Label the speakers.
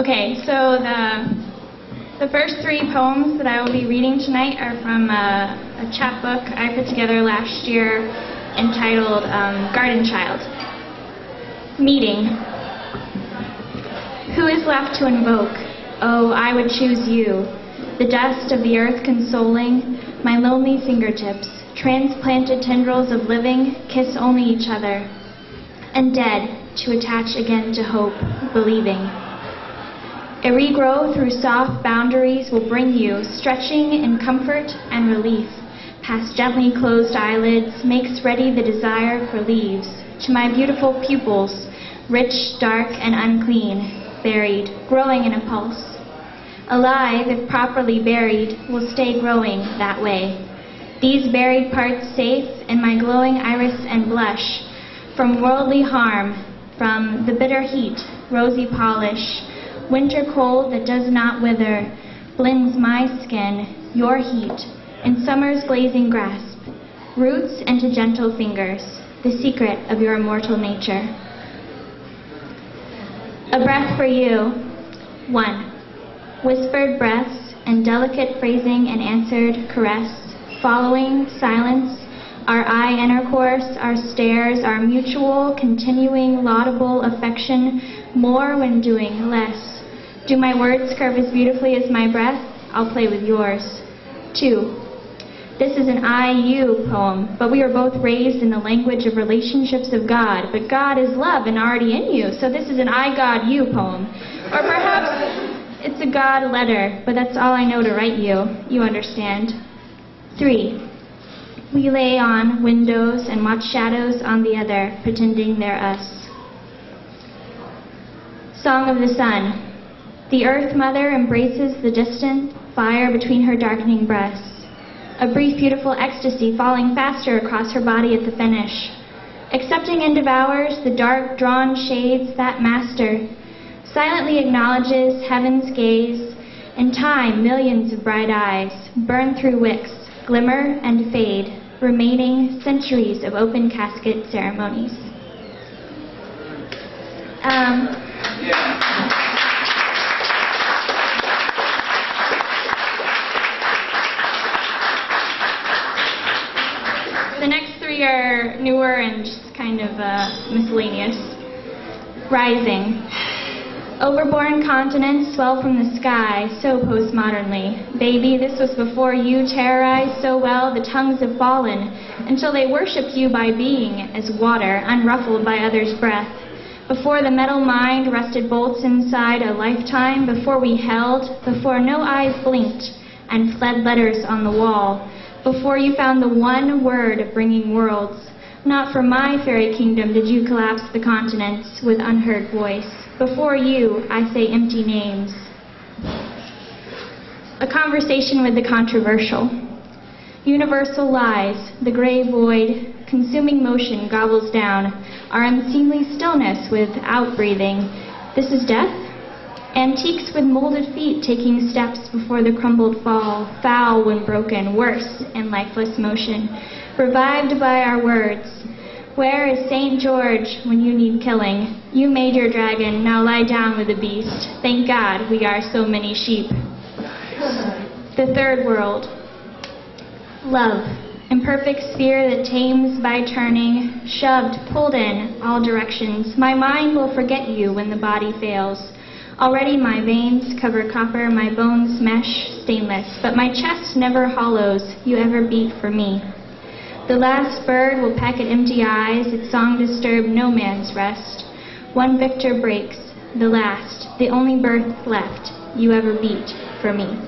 Speaker 1: Okay, so the first three poems that I will be reading tonight are from a chapbook I put together last year entitled Garden Child. Meeting. Who is left to invoke? Oh, I would choose you. The dust of the earth consoling, my lonely fingertips, transplanted tendrils of living, kiss only each other, and dead to attach again to hope, believing. A regrow through soft boundaries will bring you, stretching in comfort and relief, past gently closed eyelids, makes ready the desire for leaves, to my beautiful pupils, rich, dark, and unclean, buried, growing in a pulse. Alive, if properly buried, will stay growing that way. These buried parts safe in my glowing iris and blush, from worldly harm, from the bitter heat, rosy polish, winter cold that does not wither, blends my skin, your heat, in summer's blazing grasp, roots into gentle fingers, the secret of your immortal nature. A breath for you. 1. Whispered breaths and delicate phrasing and answered caress, following silence, our eye intercourse, our stares, our mutual, continuing, laudable affection, more when doing less. Do my words curve as beautifully as my breath? I'll play with yours. 2. This is an I-you poem, but we are both raised in the language of relationships of God, but God is love and already in you, so this is an I-God-you poem. Or perhaps it's a God letter, but that's all I know to write you. You understand. 3. We lay on windows and watch shadows on the other, pretending they're us. Song of the Sun. The Earth Mother embraces the distant fire between her darkening breasts. A brief, beautiful ecstasy falling faster across her body at the finish. Accepting and devours the dark, drawn shades that master. Silently acknowledges heaven's gaze. In time, millions of bright eyes burn through wicks, glimmer and fade, remaining centuries of open casket ceremonies. The next three are newer and just kind of miscellaneous. Rising. Overborn continents swell from the sky so postmodernly. Baby, this was before you terrorized so well the tongues have fallen until they worship you by being as water, unruffled by others' breath. Before the metal mind rested bolts inside a lifetime, before we held, before no eyes blinked and fled letters on the wall, before you found the one word of bringing worlds, not for my fairy kingdom did you collapse the continents with unheard voice. Before you, I say empty names. A conversation with the controversial. Universal lies, the gray void, consuming motion gobbles down, our unseemly stillness with outbreathing. This is death? Antiques with molded feet taking steps before the crumbled fall, foul when broken, worse in lifeless motion, revived by our words. Where is St. George when you need killing? You made your dragon, now lie down with the beast. Thank God we are so many sheep. The third world. Love. Imperfect sphere that tames by turning, shoved, pulled in all directions. My mind will forget you when the body fails. Already my veins cover copper, my bones mesh stainless, but my chest never hollows, you ever beat for me. The last bird will peck at empty eyes, its song disturb no man's rest. One victor breaks, the last, the only birth left you ever beat for me.